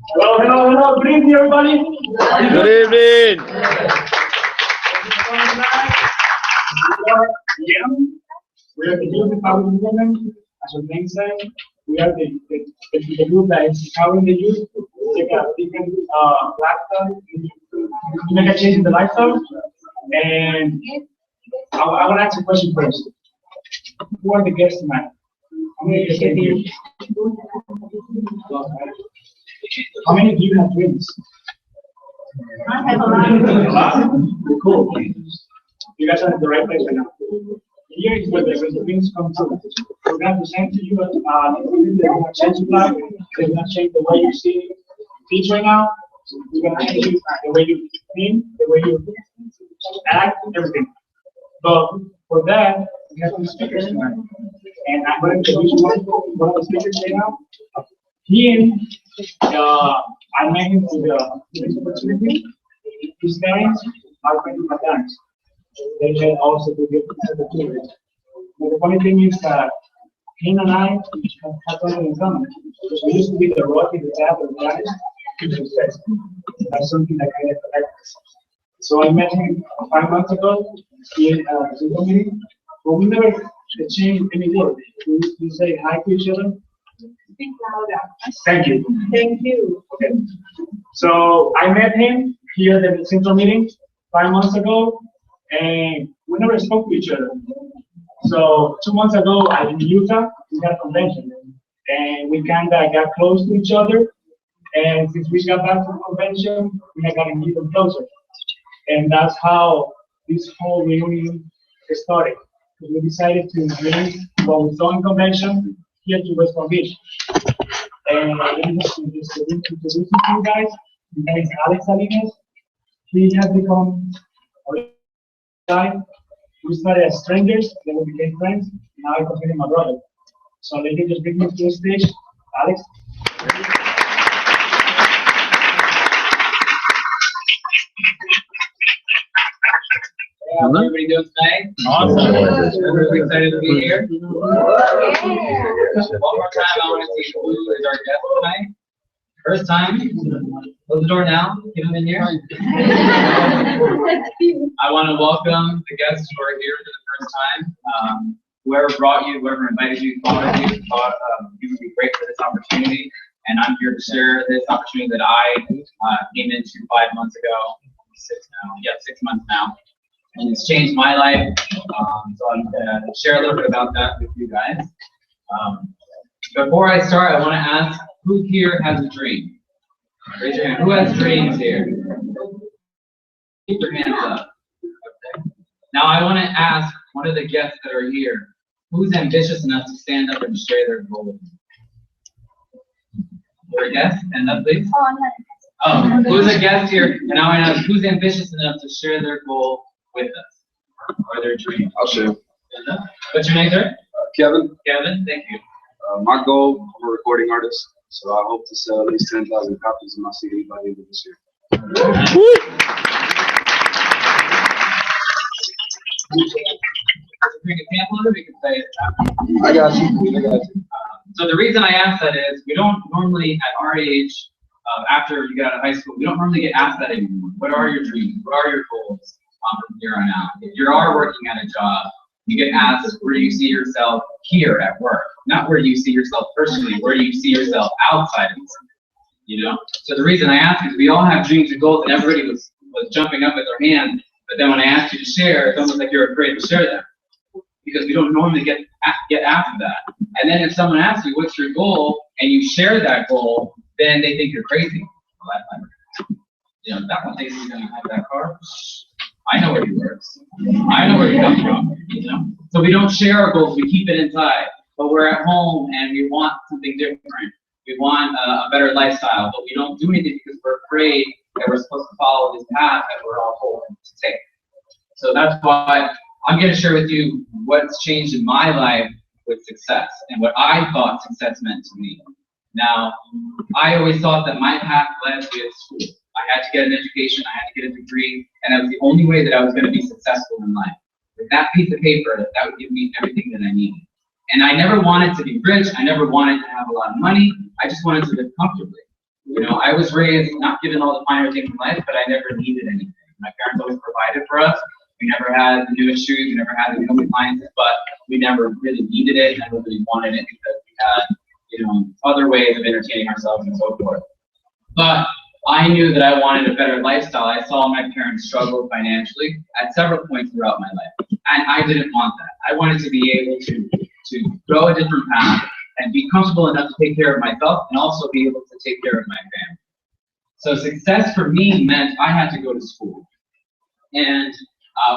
Hello, hello, hello. Good evening, everybody. Good evening. YEM. We are the youth empowerment movement. As the name says, we are the group that is empowering the youth to take a different lifestyle, to make a change in the lifestyle. And I want to ask a question first. Who are the guests tonight? How many guests are here? How many of you have twins? I have a lot. Cool. You guys are at the right place right now. Here is where the twins come true. We're going to present to you they're going to change your life. They're going to change the way you see things right now. We're going to change the way you think, the way you act, everything. But for that, we have two speakers tonight. And I'm going to introduce one of the speakers right now. I met him through the opportunity. His parents are friends with my parents. They had also to get the children. But the funny thing is that him and I have something in common. We used to be the rocky, the dad, the parents, to success. That's something that kind of connects. So I met him 5 months ago in a Zoom meeting, but we never exchanged any word. We used to say hi to each other. Speak louder. Thank you. Thank you. Okay. So I met him here at the central meeting 5 months ago, and we never spoke to each other. So 2 months ago, in Utah, we had a convention, and and we kind of got close to each other. And since we got back to the convention, we got even closer. And that's how this whole reunion started. We decided to bring what we saw in convention here to West Palm Beach. And just to introduce you to you guys, his name is Alex Salinas. He has become a guy. We started as strangers, then we became friends. Now I consider him my brother. So let me just bring him to the stage. Alex. How's everybody doing tonight? Awesome. Everybody excited to be here? One more time, I want to see who is our guest tonight. First time. Close the door now. Get them in here. I want to welcome the guests who are here for the first time. Whoever brought you, whoever invited you, thought you would be great for this opportunity. And I'm here to share this opportunity that I came into 5 months ago. 6 months now. And it's changed my life. So I'm going to share a little bit about that with you guys. Before I start, I want to ask, who here has a dream? Raise your hand. Who has dreams here? Keep your hands up. Okay. Now I want to ask one of the guests that are here, who's ambitious enough to stand up and share their goal? You're a guest? Stand up, please. Oh, who's a guest here? And now I ask, who's ambitious enough to share their goal with us, or their dream? I'll share. What's your name, sir? Kevin. Kevin, thank you. My goal, I'm a recording artist, so I hope to sell at least 10,000 copies of my CD by the end of this year. Bring a sample of it, we can say it. I got you. So the reason I ask that is, we don't normally, at our age, after you get out of high school, we don't normally get asked that anymore. What are your dreams? What are your goals from here on out? If you are working at a job, you get asked, where do you see yourself here at work? Not where do you see yourself personally, where do you see yourself outside of this? You know? So the reason I ask is we all have dreams and goals, and everybody was jumping up at their hand, but then when I asked you to share, it's almost like you're afraid to share them. Because we don't normally get asked that. And then if someone asks you, what's your goal, and you share that goal, then they think you're crazy. You know, that one thinks he's gonna have that car. I know where he works. I know where he comes from, you know? So we don't share our goals, we keep it inside. But we're at home and we want something different. We want a better lifestyle, but we don't do anything because we're afraid that we're supposed to follow this path that we're all told to take. So that's why I'm gonna share with you what's changed in my life with success and what I thought success meant to me. Now, I always thought that my path led to school. I had to get an education, I had to get a degree, and that was the only way that I was going to be successful in life. With that piece of paper, that would give me everything that I needed. And I never wanted to be rich, I never wanted to have a lot of money, I just wanted to live comfortably. You know, I was raised not given all the finer things in life, but I never needed anything. My parents always provided for us. We never had the newest shoes, we never had the newest appliances, but we never really needed it, never really wanted it because we had, you know, other ways of entertaining ourselves and so forth. But I knew that I wanted a better lifestyle. I saw my parents struggle financially at several points throughout my life. And I didn't want that. I wanted to be able to go a different path and be comfortable enough to take care of myself and also be able to take care of my family. So success for me meant I had to go to school. And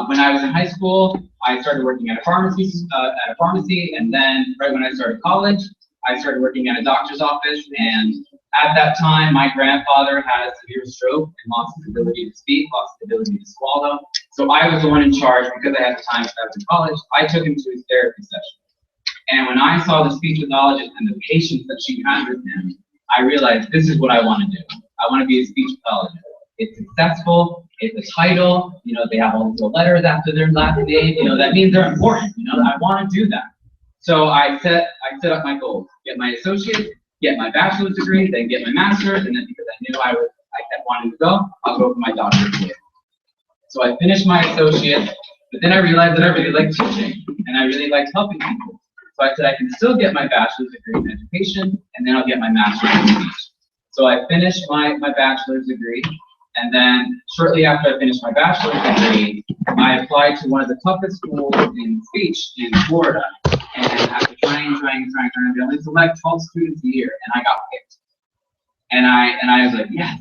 when I was in high school, I started working at a pharmacy, and then right when I started college, I started working at a doctor's office, and at that time, my grandfather had a severe stroke and lost his ability to speak, lost his ability to swallow. So I was the one in charge because I had the time to I was in college. I took him to his therapy session. And when I saw the speech pathologist and the patience that she had with him, I realized this is what I want to do. I want to be a speech pathologist. It's successful, it's a title, you know, they have all these little letters after their last name, you know, that means they're important, you know, I want to do that. So I set up my goals, get my associate, get my bachelor's degree, then get my master's, and then because I knew I kept wanting to go, I'll go for my doctorate degree. So I finished my associate, but then I realized that I really liked teaching, and I really liked helping people. So I said I can still get my bachelor's degree in education, and then I'll get my master's in speech. So I finished my bachelor's degree, and then shortly after I finished my bachelor's degree, I applied to one of the toughest schools in speech in Florida. And after trying, they only select 12 students a year, and I got picked. And I was like, yes,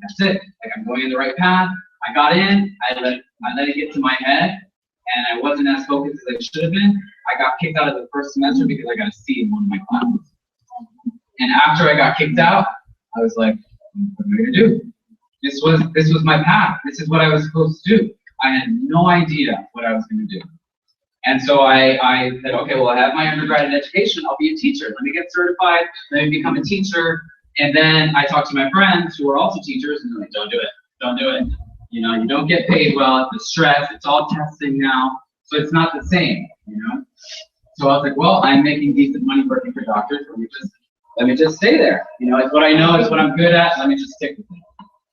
that's it. Like, I'm going in the right path. I got in, I let it get to my head, and I wasn't as focused as I should have been. I got kicked out of the first semester because I got a C in one of my classes. And after I got kicked out, I was like, what am I gonna do? This was my path. This is what I was supposed to do. I had no idea what I was gonna do. And so I said, okay, well, I have my undergraduate education. I'll be a teacher. Let me get certified. Let me become a teacher. And then I talked to my friends who are also teachers, and they're like, don't do it. Don't do it. You know, you don't get paid well. The stress. It's all testing now, so it's not the same. You know. So I was like, well, I'm making decent money working for doctors. Let me just stay there. You know, it's what I know. It's what I'm good at. Let me just stick with it.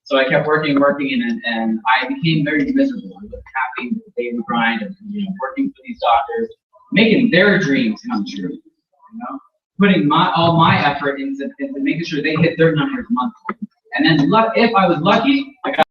So I kept working, and I became very miserable. I was happy with the daily grind of, you know, working for these doctors, making their dreams come true. You know, putting all my effort into making sure they hit their numbers monthly. And then if I was lucky, I got